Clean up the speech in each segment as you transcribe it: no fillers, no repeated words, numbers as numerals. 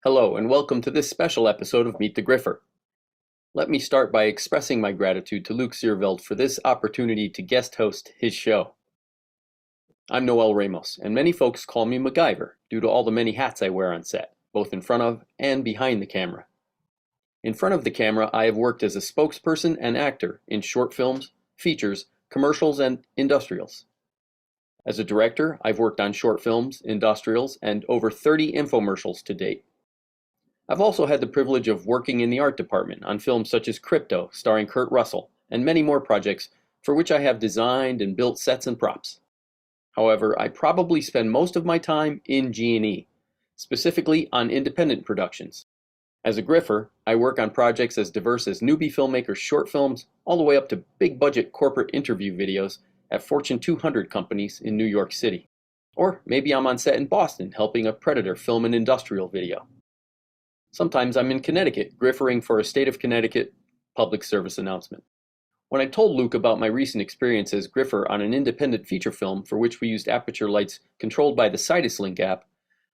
Hello, and welcome to this special episode of Meet the Griffer. Let me start by expressing my gratitude to Luke Seerveld for this opportunity to guest host his show. I'm Noel Ramos, and many folks call me MacGyver due to all the many hats I wear on set, both in front of and behind the camera. In front of the camera, I have worked as a spokesperson and actor in short films, features, commercials, and industrials. As a director, I've worked on short films, industrials, and over 30 infomercials to date. I've also had the privilege of working in the art department on films such as Crypto, starring Kurt Russell, and many more projects for which I have designed and built sets and props. However, I probably spend most of my time in G&E, specifically on independent productions. As a griffer, I work on projects as diverse as newbie filmmakers' short films, all the way up to big-budget corporate interview videos at Fortune 200 companies in New York City. Or maybe I'm on set in Boston helping a Predator film an industrial video. Sometimes I'm in Connecticut, griffering for a state of Connecticut public service announcement. When I told Luke about my recent experience as griffer on an independent feature film for which we used aperture lights controlled by the Sidus Link app,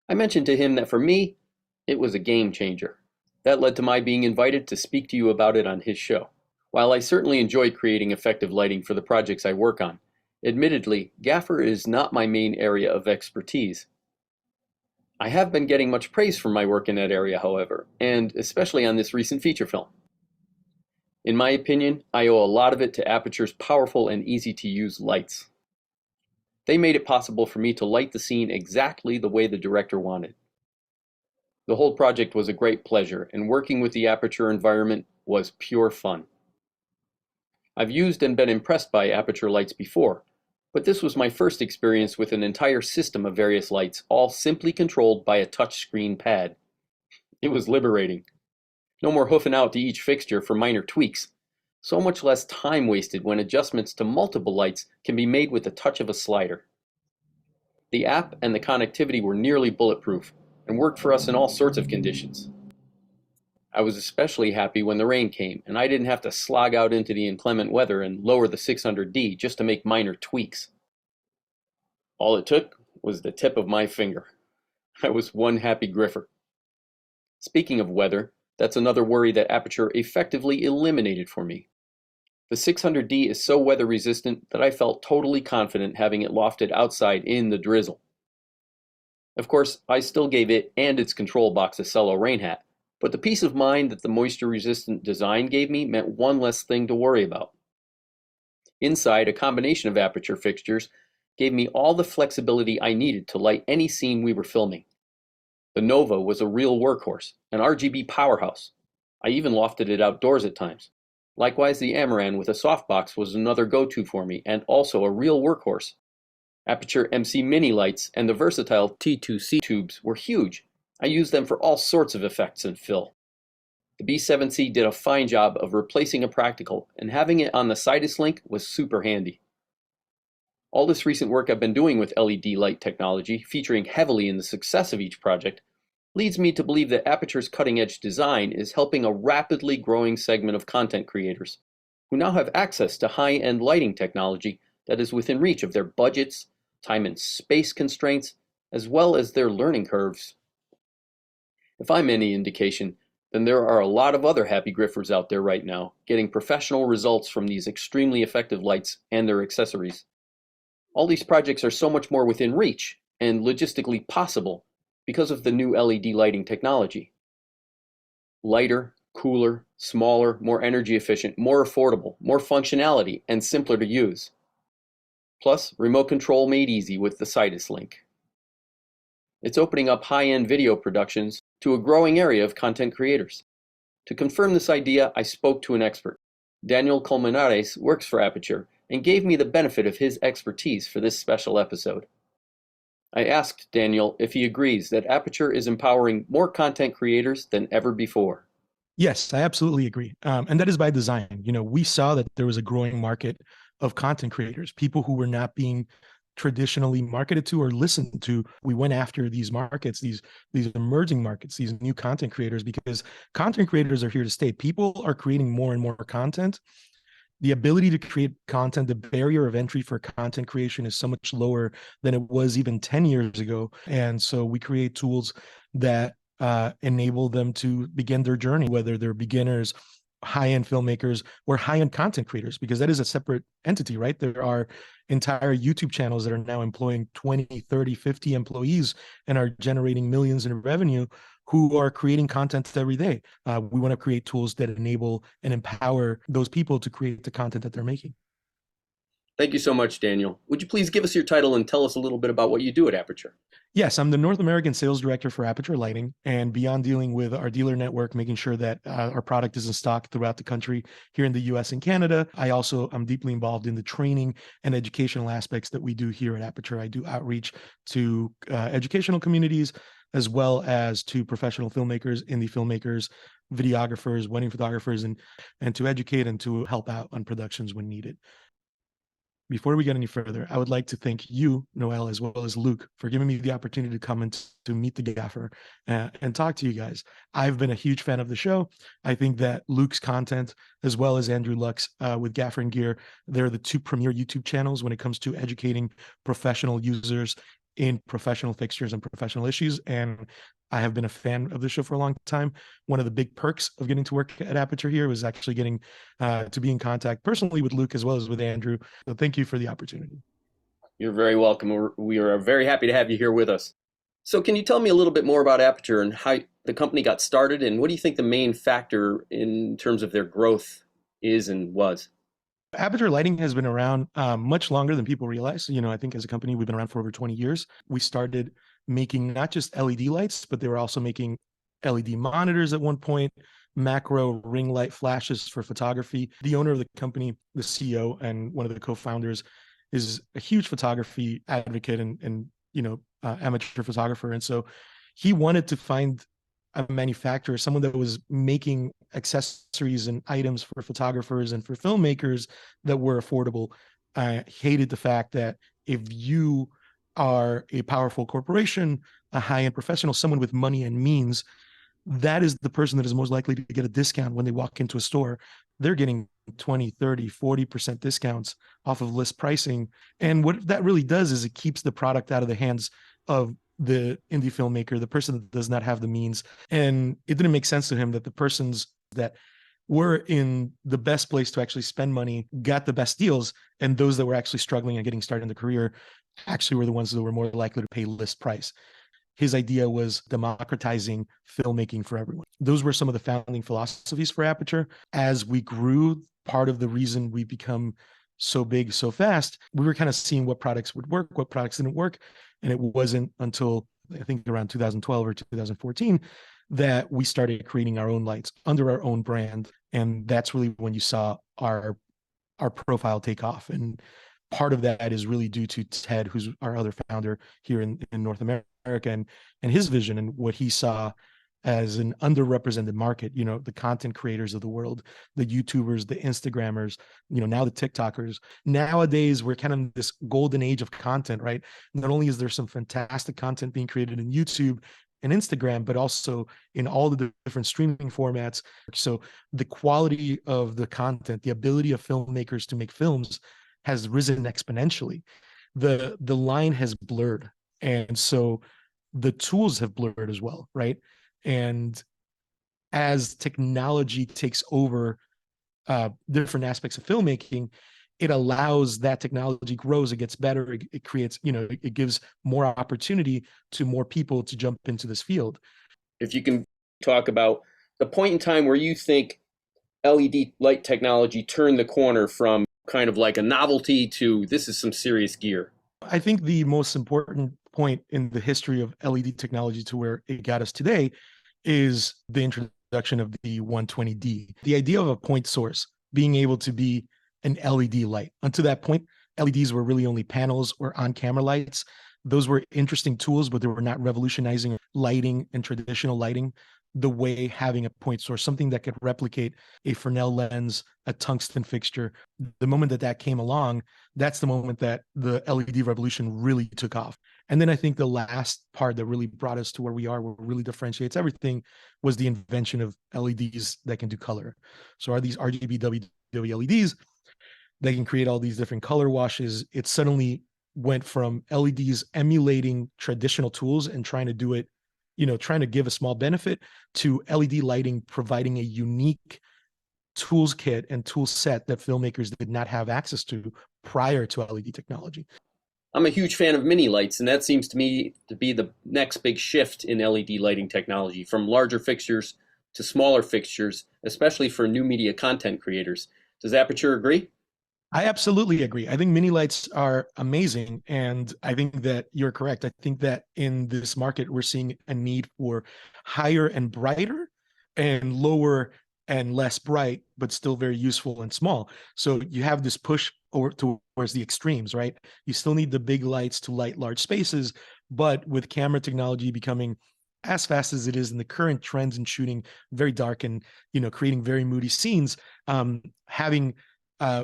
I mentioned to him that for me, it was a game changer. That led to my being invited to speak to you about it on his show. While I certainly enjoy creating effective lighting for the projects I work on, admittedly, gaffer is not my main area of expertise. I have been getting much praise for my work in that area, however, and especially on this recent feature film. In my opinion, I owe a lot of it to Aperture's powerful and easy-to-use lights. They made it possible for me to light the scene exactly the way the director wanted. The whole project was a great pleasure, and working with the Aperture environment was pure fun. I've used and been impressed by Aperture lights before, but this was my first experience with an entire system of various lights, all simply controlled by a touchscreen pad. It was liberating. No more hoofing out to each fixture for minor tweaks. So much less time wasted when adjustments to multiple lights can be made with the touch of a slider. The app and the connectivity were nearly bulletproof and worked for us in all sorts of conditions. I was especially happy when the rain came and I didn't have to slog out into the inclement weather and lower the 600D just to make minor tweaks. All it took was the tip of my finger. I was one happy griffer. Speaking of weather, that's another worry that Aperture effectively eliminated for me. The 600D is so weather resistant that I felt totally confident having it lofted outside in the drizzle. Of course, I still gave it and its control box a cello rain hat, but the peace of mind that the moisture-resistant design gave me meant one less thing to worry about. Inside, a combination of Aperture fixtures gave me all the flexibility I needed to light any scene we were filming. The Nova was a real workhorse, an RGB powerhouse. I even lofted it outdoors at times. Likewise, the Amaran with a softbox was another go-to for me, and also a real workhorse. Aperture MC Mini lights and the versatile T2C tubes were huge. I used them for all sorts of effects and fill. The B7C did a fine job of replacing a practical, and having it on the Sidus Link was super handy. All this recent work I've been doing with LED light technology, featuring heavily in the success of each project, leads me to believe that Aperture's cutting-edge design is helping a rapidly growing segment of content creators, who now have access to high-end lighting technology that is within reach of their budgets, time and space constraints, as well as their learning curves. If I'm any indication, then there are a lot of other happy griffers out there right now, getting professional results from these extremely effective lights and their accessories. All these projects are so much more within reach and logistically possible because of the new LED lighting technology. Lighter, cooler, smaller, more energy efficient, more affordable, more functionality, and simpler to use. Plus, remote control made easy with the Sidus Link. It's opening up high-end video productions to a growing area of content creators. To confirm this idea, I spoke to an expert. Daniel Colmenares works for Aperture and gave me the benefit of his expertise for this special episode. I asked Daniel if he agrees that Aperture is empowering more content creators than ever before. Yes, I absolutely agree. And that is by design. We saw that there was a growing market of content creators, people who were not being traditionally marketed to or listened to. We went after these markets, these emerging markets, these new content creators, because content creators are here to stay. People are creating more and more content. The ability to create content, the barrier of entry for content creation is so much lower than it was even 10 years ago. And so we create tools that enable them to begin their journey, whether they're beginners, high-end filmmakers, or high-end content creators, because that is a separate entity, right? There are entire YouTube channels that are now employing 20, 30, 50 employees and are generating millions in revenue, who are creating content every day. We want to create tools that enable and empower those people to create the content that they're making. Thank you so much, Daniel. Would you please give us your title and tell us a little bit about what you do at Aperture? Yes, I'm the North American Sales Director for Aperture Lighting, and beyond dealing with our dealer network, making sure that our product is in stock throughout the country here in the US and Canada, I'm deeply involved in the training and educational aspects that we do here at Aperture. I do outreach to educational communities as well as to professional filmmakers, indie filmmakers, videographers, wedding photographers, and to educate and to help out on productions when needed. Before we get any further, I would like to thank you, Noel, as well as Luke, for giving me the opportunity to come and to meet the gaffer and talk to you guys. I've been a huge fan of the show. I think that Luke's content, as well as Andrew Luck's with Gaffer and Gear, they're the two premier YouTube channels when it comes to educating professional users in professional fixtures and professional issues. And I have been a fan of the show for a long time. One of the big perks of getting to work at Aperture here was actually getting to be in contact personally with Luke as well as with Andrew. So thank you for the opportunity. You're very welcome. We are very happy to have you here with us. So can you tell me a little bit more about Aperture and how the company got started, and what do you think the main factor in terms of their growth is and was? Aperture Lighting has been around much longer than people realize. You know, I think as a company, we've been around for over 20 years. We started making not just LED lights, but they were also making LED monitors at one point, macro ring light flashes for photography. The owner of the company, the CEO and one of the co-founders, is a huge photography advocate and amateur photographer. And so he wanted to find a manufacturer, someone that was making accessories and items for photographers and for filmmakers that were affordable. I hated the fact that if you are a powerful corporation, a high-end professional, someone with money and means, that is the person that is most likely to get a discount when they walk into a store. They're getting 20, 30, 40% discounts off of list pricing. And what that really does is it keeps the product out of the hands of the indie filmmaker, the person that does not have the means. And it didn't make sense to him that the persons that were in the best place to actually spend money got the best deals, and those that were actually struggling and getting started in the career actually were the ones that were more likely to pay list price. His idea was democratizing filmmaking for everyone. Those were some of the founding philosophies for Aperture. As we grew, part of the reason we become so big so fast, we were kind of seeing what products would work, what products didn't work. And it wasn't until I think around 2012 or 2014 that we started creating our own lights under our own brand. And that's really when you saw our profile take off. And part of that is really due to Ted, who's our other founder here in North America, and his vision and what he saw as an underrepresented market. You know, the content creators of the world, the YouTubers, the Instagrammers, now the TikTokers. Nowadays, we're kind of in this golden age of content, right? Not only is there some fantastic content being created in YouTube and Instagram, but also in all the different streaming formats. So the quality of the content, the ability of filmmakers to make films has risen exponentially. The line has blurred. And so the tools have blurred as well, right? And as technology takes over different aspects of filmmaking, it allows that technology grows, it gets better, it creates, it gives more opportunity to more people to jump into this field. If you can talk about the point in time where you think LED light technology turned the corner from kind of like a novelty to this is some serious gear. I think the most important point in the history of LED technology to where it got us today is the introduction of the 120D. The idea of a point source being able to be an LED light. Until that point, LEDs were really only panels or on-camera lights. Those were interesting tools, but they were not revolutionizing lighting and traditional lighting the way having a point source, something that could replicate a Fresnel lens, a tungsten fixture. The moment that came along, that's the moment that the LED revolution really took off. And then I think the last part that really brought us to where we are, what really differentiates everything, was the invention of LEDs that can do color. So are these RGB LEDs that can create all these different color washes. It suddenly went from LEDs emulating traditional tools and trying to do it trying to give a small benefit to LED lighting, providing a unique tools kit and tool set that filmmakers did not have access to prior to LED technology. I'm a huge fan of mini lights, and that seems to me to be the next big shift in LED lighting technology, from larger fixtures to smaller fixtures, especially for new media content creators. Does Aperture agree? I absolutely agree. I think mini lights are amazing. And I think that you're correct. I think that in this market, we're seeing a need for higher and brighter and lower and less bright, but still very useful and small. So you have this push over towards the extremes, right? You still need the big lights to light large spaces, but with camera technology becoming as fast as it is in the current trends in shooting very dark and creating very moody scenes, having uh,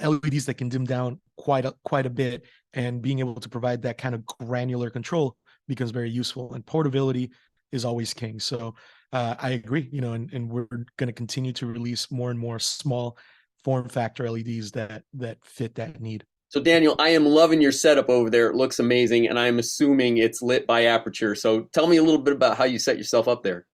LEDs that can dim down quite a bit and being able to provide that kind of granular control becomes very useful. And portability is always king. So I agree, and we're going to continue to release more and more small form factor LEDs that fit that need. So, Daniel, I am loving your setup over there. It looks amazing, and I'm assuming it's lit by Aperture. So, tell me a little bit about how you set yourself up there.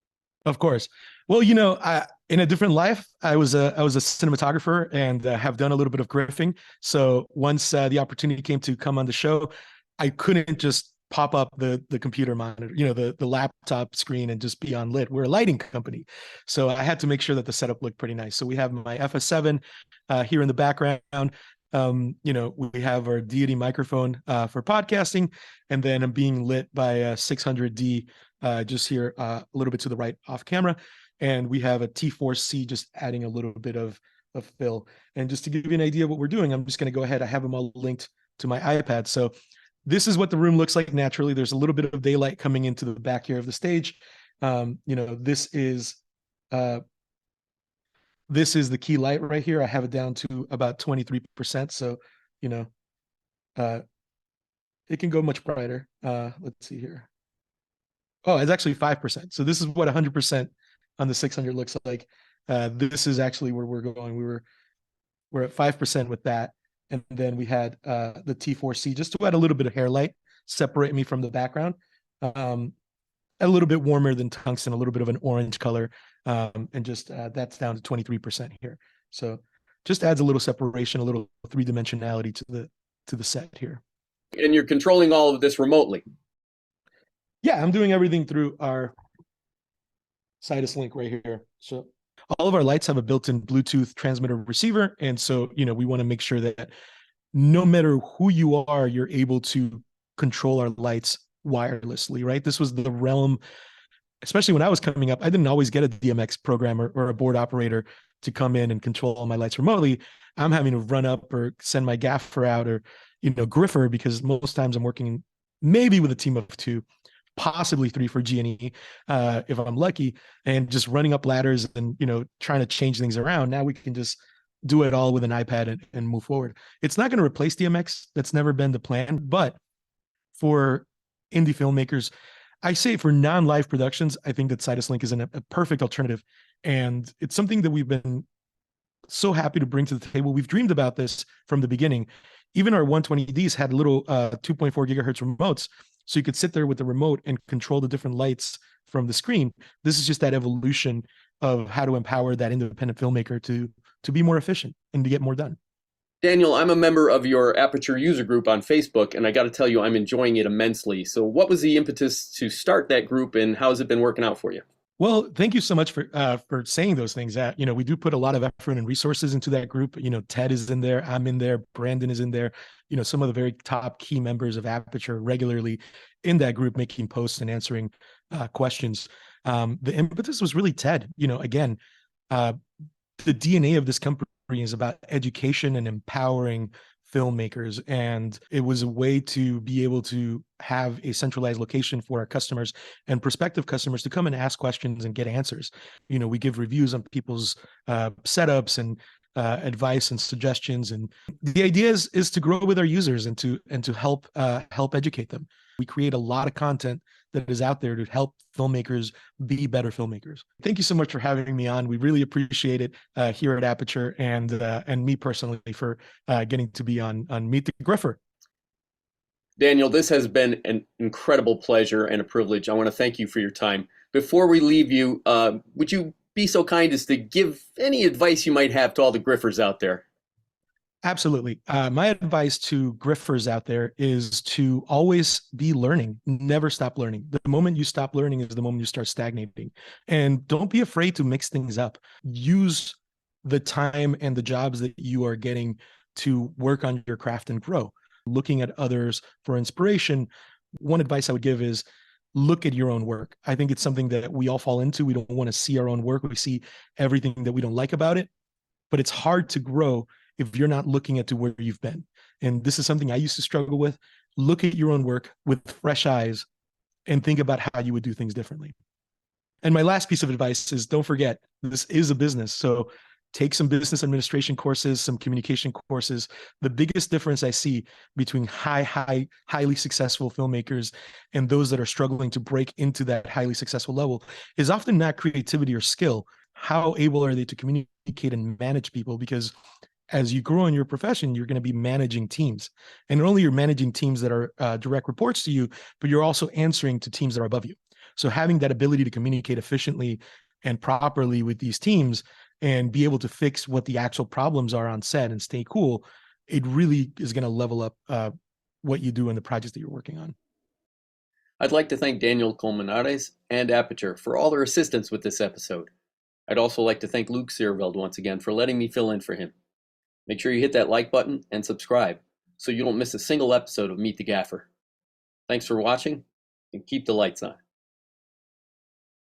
Of course. Well, in a different life, I was a cinematographer and have done a little bit of griffing. So once the opportunity came to come on the show, I couldn't just pop up the computer monitor, the laptop screen and just be on lit. We're a lighting company, so I had to make sure that the setup looked pretty nice. So we have my FS7 here in the background. We have our Deity microphone for podcasting, and then I'm being lit by a 600D just here a little bit to the right off camera. And we have a T4C just adding a little bit of fill. And just to give you an idea of what we're doing, I'm just going to go ahead. I have them all linked to my iPad. So this is what the room looks like naturally. There's a little bit of daylight coming into the back here of the stage. This is the key light right here. I have it down to about 23%. So, it can go much brighter. Let's see here. Oh, it's actually 5%. So this is what 100% on the 600 looks like. This is actually where we're going. We're at 5% with that. And then we had the T4C just to add a little bit of hair light, separate me from the background. A little bit warmer than tungsten, a little bit of an orange color. And just that's down to 23% here. So just adds a little separation, a little three-dimensionality to the set here. And you're controlling all of this remotely. Yeah, I'm doing everything through our Sidus link right here. So all of our lights have a built-in Bluetooth transmitter receiver. And so, we want to make sure that no matter who you are, you're able to control our lights wirelessly, right? This was the realm, especially when I was coming up, I didn't always get a DMX programmer or a board operator to come in and control all my lights remotely. I'm having to run up or send my gaffer out or, Griffer, because most times I'm working maybe with a team of two, possibly three for G&E, if I'm lucky, and just running up ladders and, trying to change things around. Now we can just do it all with an iPad and move forward. It's not going to replace DMX. That's never been the plan. But for indie filmmakers, I say for non-live productions, I think that Sidus Link is a perfect alternative. And it's something that we've been so happy to bring to the table. We've dreamed about this from the beginning. Even our 120Ds had little 2.4 gigahertz remotes. So you could sit there with the remote and control the different lights from the screen. This is just that evolution of how to empower that independent filmmaker to be more efficient and to get more done. Daniel, I'm a member of your Aperture user group on Facebook, and I got to tell you, I'm enjoying it immensely. So what was the impetus to start that group, and how's it been working out for you? Well, thank you so much for saying those things. That we do put a lot of effort and resources into that group. Ted is in there, I'm in there, Brandon is in there. Some of the very top key members of Aperture regularly in that group, making posts and answering questions. The impetus was really Ted. Again, the DNA of this company is about education and empowering filmmakers, and it was a way to be able to have a centralized location for our customers and prospective customers to come and ask questions and get answers. We give reviews on people's setups and advice and suggestions, and the idea is to grow with our users and to help educate them. We create a lot of content that is out there to help filmmakers be better filmmakers. Thank you so much for having me on. We really appreciate it here at Aperture, and me personally for getting to be on Meet the Griffer. Daniel, this has been an incredible pleasure and a privilege. I want to thank you for your time. Before we leave you, would you be so kind as to give any advice you might have to all the griffers out there? Absolutely. My advice to griffers out there is to always be learning, never stop learning. The moment you stop learning is the moment you start stagnating. And don't be afraid to mix things up. Use the time and the jobs that you are getting to work on your craft and grow. Looking at others for inspiration, one advice I would give is look at your own work. I think it's something that we all fall into. We don't want to see our own work. We see everything that we don't like about it, but it's hard to grow if you're not looking at to where you've been. And this is something I used to struggle with. Look at your own work with fresh eyes and think about how you would do things differently. And my last piece of advice is don't forget, this is a business. So take some business administration courses, some communication courses. The biggest difference I see between highly successful filmmakers and those that are struggling to break into that highly successful level is often not creativity or skill. How able are they to communicate and manage people? Because as you grow in your profession, you're going to be managing teams. And not only you're managing teams that are direct reports to you, but you're also answering to teams that are above you. So having that ability to communicate efficiently and properly with these teams and be able to fix what the actual problems are on set and stay cool, it really is going to level up what you do in the projects that you're working on. I'd like to thank Daniel Colmenares and Aperture for all their assistance with this episode. I'd also like to thank Luke Searveld once again for letting me fill in for him. Make sure you hit that like button and subscribe so you don't miss a single episode of Meet the Gaffer. Thanks for watching, and keep the lights on.